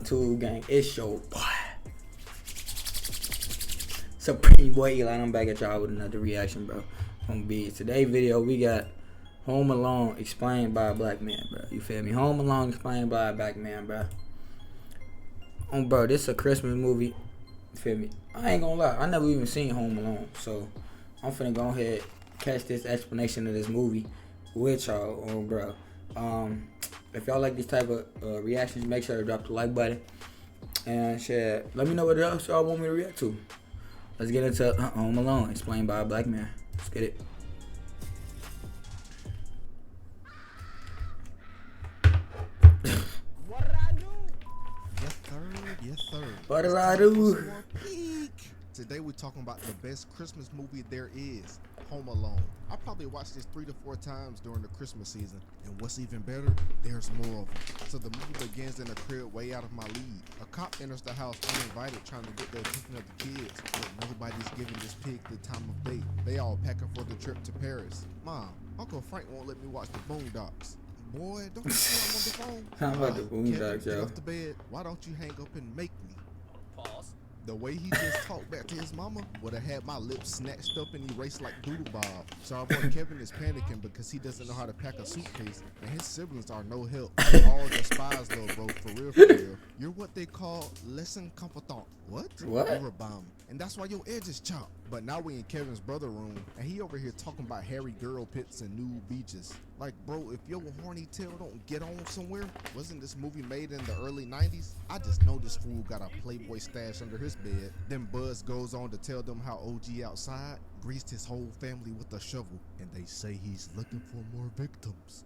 YouTube gang. It's your boy, Supreme Boy Eli. I'm back at y'all with another reaction, bro. On B. Today's video, we got Home Alone explained by a black man, bro. You feel me? Home Alone explained by a black man, bro. Bro, this is a Christmas movie. You feel me? I ain't gonna lie, I never even seen Home Alone, so I'm finna go ahead catch this explanation of this movie with y'all, bro. If y'all like this type of reactions, make sure to drop the like button and share. Let me know what else y'all want me to react to. Let's get into Home Alone explained by a black man. Let's get it. What did I do? Yes, sir. What did I do? Today we're talking about the best Christmas movie there is, Home Alone. I probably watched this 3 to 4 times during the Christmas season, and what's even better, there's more of them. So the movie begins in a crib way out of my league. A cop enters the house uninvited, trying to get the attention of the kids, but nobody's giving this pig the time of day. They all packing for the trip to Paris. Mom, Uncle Frank won't let me watch the Boondocks. Boy, don't you see I'm on the phone? How about the Kevin, Boondocks, get yo? off the bed. Why don't you hang up and make me? Pause. The way he just talked back to his mama would have had my lips snatched up and erased like Doodle Bob. So our boy Kevin is panicking because he doesn't know how to pack a suitcase, and his siblings are no help. They all despise little bro, for real, for real. You're what they call less incompetent. What? What? You're a bum. And that's why your edge is chopped. But now we in Kevin's brother room, and he over here talking about hairy girl pits and nude beaches. Like, bro, if your horny tail don't get on somewhere, wasn't this movie made in the early 90s? I just know this fool got a Playboy stash under his bed. Then Buzz goes on to tell them how OG outside greased his whole family with a shovel, and they say he's looking for more victims.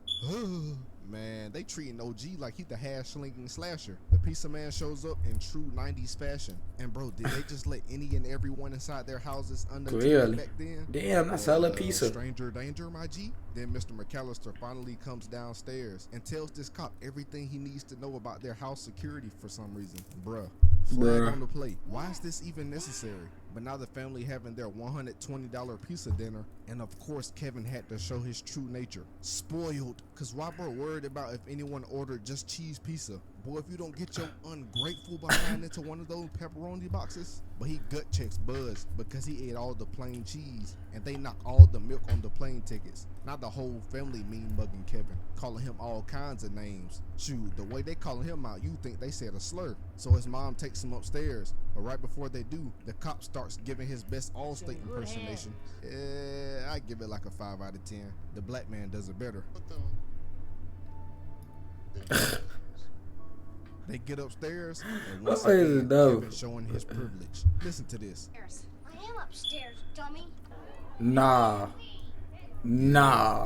Man, they treating OG like he the hash-slinging slasher. The pizza man shows up in true 90s fashion. And bro, did they just let any and everyone inside their houses under Clearly. back then? Damn, I selling pizza. Stranger danger, my G. Then Mr. McAllister finally comes downstairs and tells this cop everything he needs to know about their house security for some reason. Bruh. Flag on the plate. Why is this even necessary? But now the family having their $120 pizza dinner, and of course Kevin had to show his true nature. Spoiled, cause why bro worried about if anyone ordered just cheese pizza? Boy, if you don't get your ungrateful behind into one of those pepperoni boxes. But he gut checks Buzz because he ate all the plain cheese, and they knock all the milk on the plane tickets. Now the whole family mean mugging Kevin, calling him all kinds of names. Shoot, the way they calling him out, you think they said a slur. So his mom takes him upstairs, but right before they do, the cop starts giving his best Allstate impersonation. I give it like a 5 out of 10. The black man does it better. They get upstairs, and once What is again, it, though? Kevin showing his privilege. Listen to this. I am upstairs, dummy. Nah,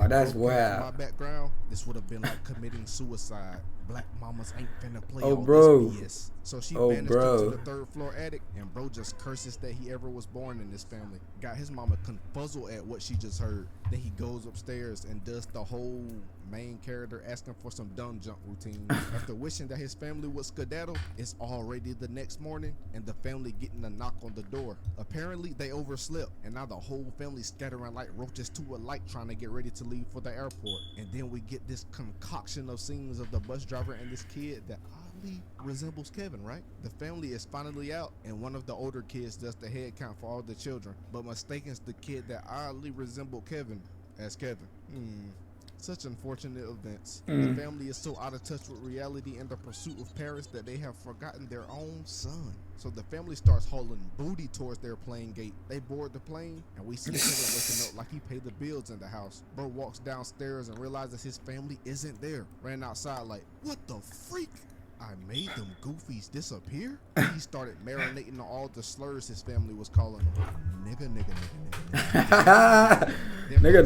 that's My wild. background, this would have been like committing suicide. Black mamas ain't finna play Oh, all bro. this BS. So she Oh, banished bro. him to the 3rd floor attic, and bro just curses that he ever was born in this family. Got his mama confuzzled at what she just heard. Then he goes upstairs and does the whole main character asking for some dumb jump routine. After wishing that his family would skedaddle, it's already the next morning, and the family getting a knock on the door. Apparently they overslept, and now the whole family scattering like roaches to a light trying to get ready to leave for the airport. And then we get this concoction of scenes of the bus driver and this kid that oddly resembles Kevin, right? The family is finally out, and one of the older kids does the head count for all the children, but mistakes the kid that oddly resembled Kevin as Kevin. Such unfortunate events. The family is so out of touch with reality and the pursuit of Paris that they have forgotten their own son. So the family starts hauling booty towards their plane gate. They board the plane, and we see Kevin waking up like he paid the bills in the house. Bro walks downstairs and realizes his family isn't there. Ran outside like, what the freak? I made them goofies disappear? He started marinating on all the slurs his family was calling him. Nigga. Nigga.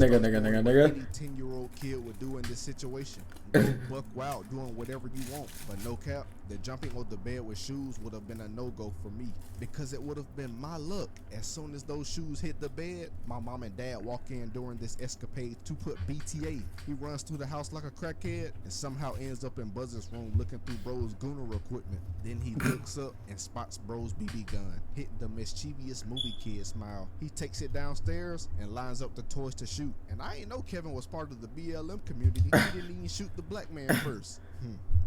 Any 10-year-old kid would do in this situation. Go buck wild doing whatever you want, but no cap, the jumping on the bed with shoes would have been a no-go for me, because it would have been my luck. As soon as those shoes hit the bed, my mom and dad walk in during this escapade to put BTA. He runs through the house like a crackhead and somehow ends up in Buzz's room looking through bro's Gooner equipment. Then he looks up and spots bro's BB gun, hitting the mischievous movie kid smile. He takes it downstairs and lines up the toys to shoot. And I ain't know Kevin was part of the BLM community. He didn't even shoot the black man first.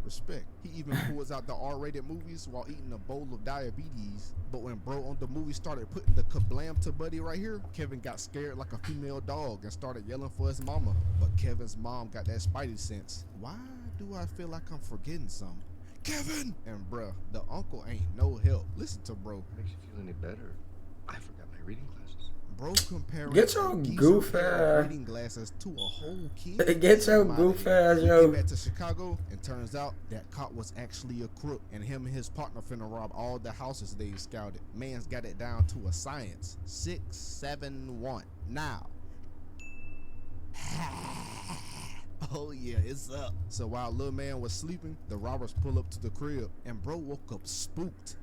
Respect. He even pulls out the R-rated movies while eating a bowl of diabetes. But when bro on the movie started putting the kablam to Buddy right here, Kevin got scared like a female dog and started yelling for his mama. But Kevin's mom got that spidey sense. Why do I feel like I'm forgetting something? Kevin! And bruh, the uncle ain't no help. Listen to bro. Makes you feel any better? I forgot my reading glasses. Bro comparing Get your a geezer goof pair of ass. reading glasses to a whole kid. Get your My goof nigga. ass, He yo. came back to Chicago and turns out that cop was actually a crook, and him and his partner finna rob all the houses they scouted. Man's got it down to a science. 671. Now. Oh yeah, it's up. So while little man was sleeping, the robbers pull up to the crib, and bro woke up spooked.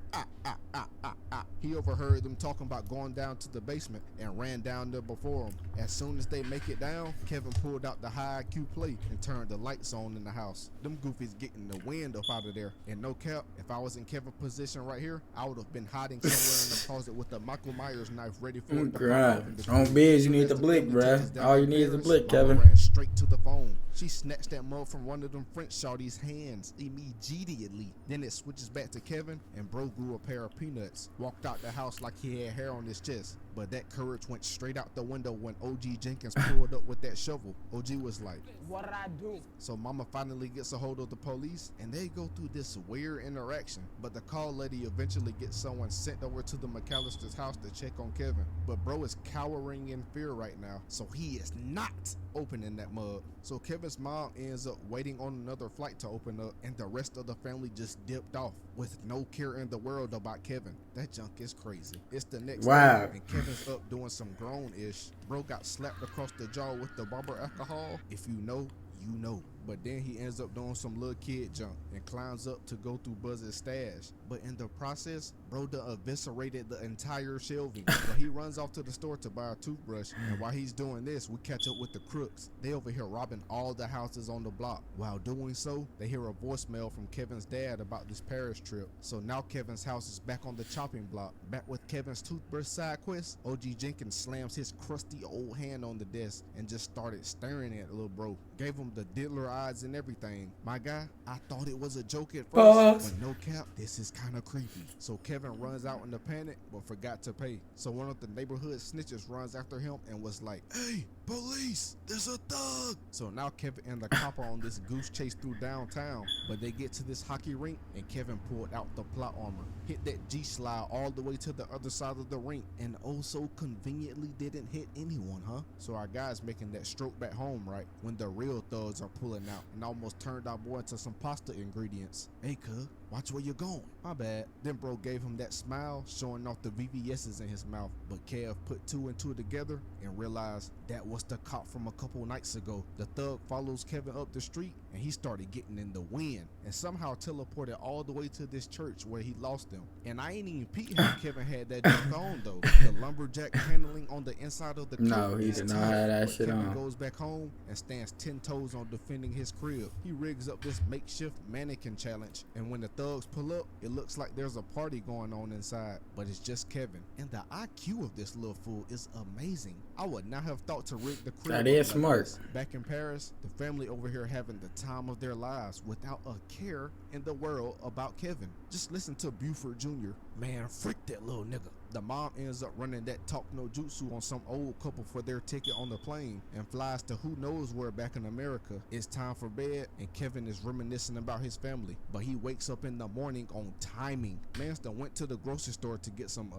He overheard them talking about going down to the basement and ran down there before him. As soon as they make it down, Kevin pulled out the high IQ plate and turned the lights on in the house. Them goofies getting the wind up out of there. And no cap, if I was in Kevin's position right here, I would have been hiding somewhere in the closet with a Michael Myers knife ready for it to pop off in the On crib. biz, you need As the the blick, family bruh. touches down All you the need is the stairs, blick, Mama Kevin. ran straight to the phone. She snatched that mug from one of them French shorties' hands immediately. Then it switches back to Kevin, and bro grew a pair of peanuts. Walked out the house like he had hair on his chest. But that courage went straight out the window when OG Jenkins pulled up with that shovel. OG was like, What did I do? so mama finally gets a hold of the police, and they go through this weird interaction. But the call lady eventually gets someone sent over to the McAllister's house to check on Kevin. But bro is cowering in fear right now, so he is not opening that mug. So Kevin's mom ends up waiting on another flight to open up, and the rest of the family just dipped off with no care in the world about Kevin. That junk is crazy. It's the next Wow. day, and Kevin's up doing some grown-ish. Bro got slapped across the jaw with the barber alcohol. If you know, you know. But then he ends up doing some little kid junk and climbs up to go through Buzz's stash. But in the process, bro done eviscerated the entire shelving. But he runs off to the store to buy a toothbrush. And while he's doing this, we catch up with the crooks. They over here robbing all the houses on the block. While doing so, they hear a voicemail from Kevin's dad about this Paris trip. So now Kevin's house is back on the chopping block. Back with Kevin's toothbrush side quest, OG Jenkins slams his crusty old hand on the desk and just started staring at little bro. Gave him the diddler eyes and everything. My guy, I thought it was a joke at first, Pause. but no cap, this is kind of creepy. So Kevin runs out in a panic, but forgot to pay. So one of the neighborhood snitches runs after him and was like, "Hey, police, there's a thug." So now Kevin and the cop are on this goose chase through downtown, but they get to this hockey rink and Kevin pulled out the plot armor, hit that G-slide all the way to the other side of the rink, and also conveniently didn't hit anyone, huh? So our guy's making that stroke back home, right? When the real thugs are pulling out and almost turned our boy into some pasta ingredients. Hey, cuz, watch where you're going. My bad. Then bro gave him that smile, showing off the VVS's in his mouth. But Kev put two and two together and realized that was the cop from a couple nights ago. The thug follows Kevin up the street and he started getting in the wind and somehow teleported all the way to this church where he lost them. And I ain't even peep how Kevin had that junk on though. The lumberjack paneling on the inside of the crib. No, he is did not tight, have that but shit Kevin on. goes back home and stands 10 toes on defending his crib. He rigs up this makeshift mannequin challenge, and when the thugs pull up, it looks like there's a party going on inside, but it's just Kevin. And the IQ of this little fool is amazing. I would not have thought to rig the crib. That up is like smart. this. Back in Paris, the family over here having the time of their lives without a care in the world about Kevin. Just listen to Buford Jr. Man, freak that little nigga. The mom ends up running that talk no jutsu on some old couple for their ticket on the plane and flies to who knows where back in America. It's time for bed and Kevin is reminiscing about his family, but he wakes up in the morning on timing. Man's done went to the grocery store to get some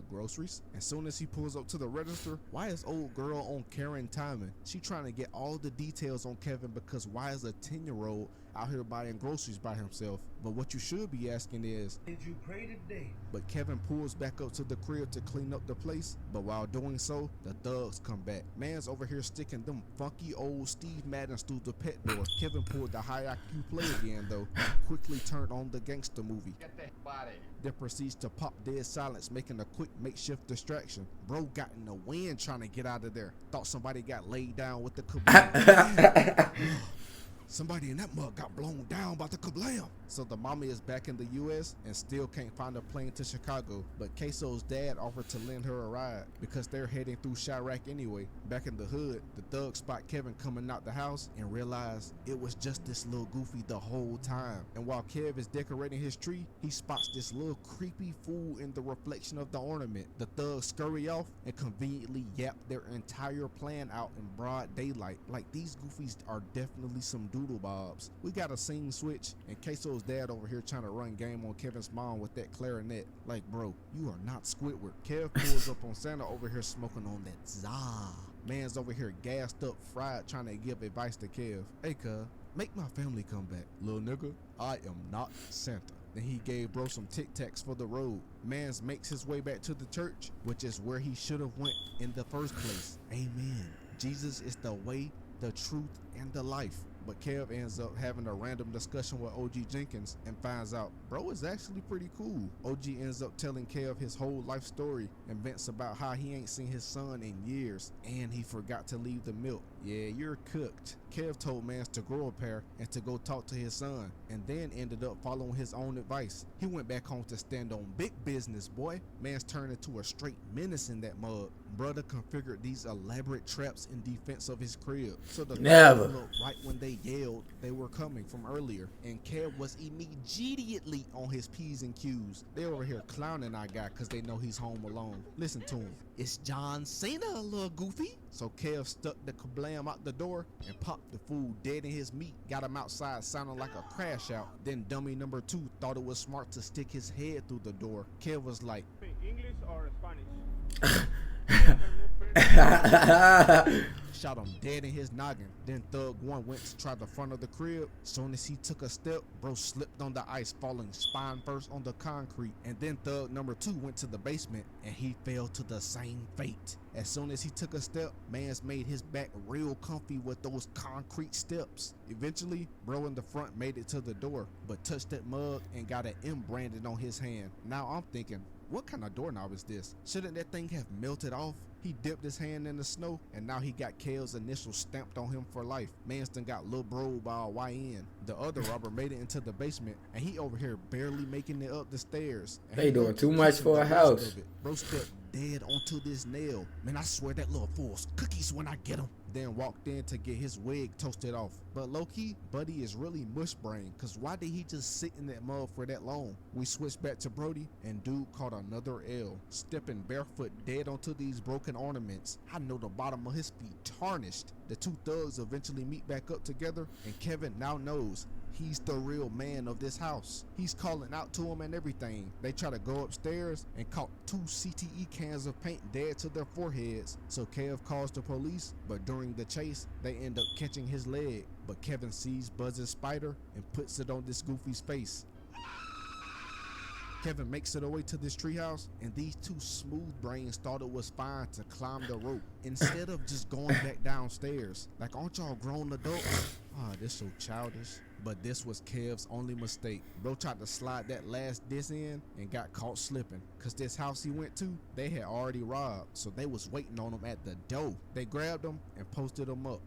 groceries. As soon as he pulls up to the register, why is old girl on Karen timing? She trying to get all the details on Kevin because why is a 10-year-old out here buying groceries by himself? But what you should be asking is, Did you pray today? but Kevin pulls back up to the crib to clean up the place, but while doing so, the thugs come back. Man's over here sticking them funky old Steve Maddens through the pet door. Kevin pulled the high IQ play again though, quickly turned on the gangster movie. Get that body. Then proceeds to pop dead silence, making a quick makeshift distraction. Bro got in the wind trying to get out of there. Thought somebody got laid down with the kaboom. somebody in that mug got blown down by the kablam. So the mama is back in the U.S. and still can't find a plane to Chicago, but Queso's dad offered to lend her a ride because they're heading through Chirac anyway. Back in the hood, the thugs spot Kevin coming out the house and realize it was just this little goofy the whole time. And while Kev is decorating his tree, he spots this little creepy fool in the reflection of the ornament. The thugs scurry off and conveniently yap their entire plan out in broad daylight. Like, these goofies are definitely some doodle bobs. We got a scene switch and Queso's dad over here trying to run game on Kevin's mom with that clarinet. Like, bro, you are not Squidward. Kev pulls up on Santa over here smoking on that za. Man's over here gassed up, fried, trying to give advice to Kev. Hey, cuz, make my family come back. Little nigga, I am not Santa. Then he gave bro some Tic Tacs for the road. Mans makes his way back to the church, which is where he should have went in the first place. Amen. Jesus is the way, the truth, and the life. But Kev ends up having a random discussion with OG Jenkins and finds out bro is actually pretty cool. OG ends up telling Kev his whole life story and vents about how he ain't seen his son in years and he forgot to leave the milk. Yeah, you're cooked. Kev told Mans to grow a pair and to go talk to his son, and then ended up following his own advice. He went back home to stand on big business, boy. Mans turned into a straight menace in that mug. Brother configured these elaborate traps in defense of his crib. So the Never. looked right when they yelled they were coming from earlier, and Kev was immediately on his P's and Q's. They over here clowning our guy because they know he's home alone. Listen to him. It's John Cena, a little goofy. So Kev stuck the kablam out the door and popped the fool dead in his meat. Got him outside sounding like a crash out. Then dummy number 2 thought it was smart to stick his head through the door. Kev was like, English or Spanish? shot him dead in his noggin. Then Thug 1 went to try the front of the crib. Soon as he took a step, bro slipped on the ice, falling spine first on the concrete. And then Thug number 2 went to the basement and he fell to the same fate. As soon as he took a step, Mans made his back real comfy with those concrete steps. Eventually, bro in the front made it to the door, but touched that mug and got an M branded on his hand. Now I'm thinking, what kind of doorknob is this? Shouldn't that thing have melted off? He dipped his hand in the snow, and now he got Kale's initials stamped on him for life. Manston got Lil Bro by a YN. The other robber made it into the basement, and he over here barely making it up the stairs. And They he doing looked too to much the for a rest house. of it. Bro stepped dead onto this nail. Man, I swear that little fool's cookies when I get him. Then walked in to get his wig toasted off. But low-key, Buddy is really mush brain, cause why did he just sit in that mug for that long? We switched back to Brody, and dude caught another L. Stepping barefoot dead onto these broken ornaments. I know the bottom of his feet tarnished. The two thugs eventually meet back up together, and Kevin now knows he's the real man of this house. He's calling out to him and everything. They try to go upstairs and caught 2 CTE cans of paint dead to their foreheads. So Kev calls the police, but during the chase, they end up catching his leg. But Kevin sees Buzz's spider and puts it on this goofy's face. Kevin makes it away to this treehouse, and these 2 smooth brains thought it was fine to climb the rope instead of just going back downstairs. Like, aren't y'all grown adults? Ah, this so childish. But this was Kev's only mistake. Bro tried to slide that last disc in and got caught slipping. Cause this house he went to, they had already robbed, so they was waiting on him at the door. They grabbed him and posted him up.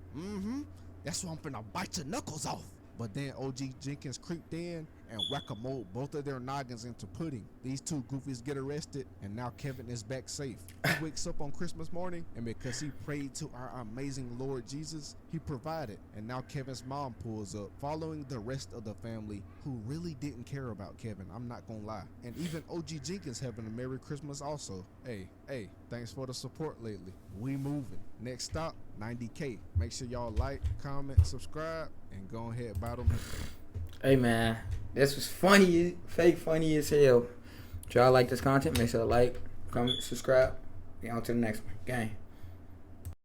That's why I'm finna bite your knuckles off. But then OG Jenkins creeped in and whack-a-mole both of their noggins into pudding. These 2 goofies get arrested, and now Kevin is back safe. He wakes up on Christmas morning, and because he prayed to our amazing Lord Jesus, he provided. And now Kevin's mom pulls up, following the rest of the family who really didn't care about Kevin, I'm not gonna lie. And even OG Jenkins having a Merry Christmas also. Hey, thanks for the support lately. We moving. Next stop, 90K. Make sure y'all like, comment, subscribe, and go ahead buy them. Hey man, this was funny, fake funny as hell. If y'all like this content, make sure to like, comment, subscribe. Get on to the next one. Gang.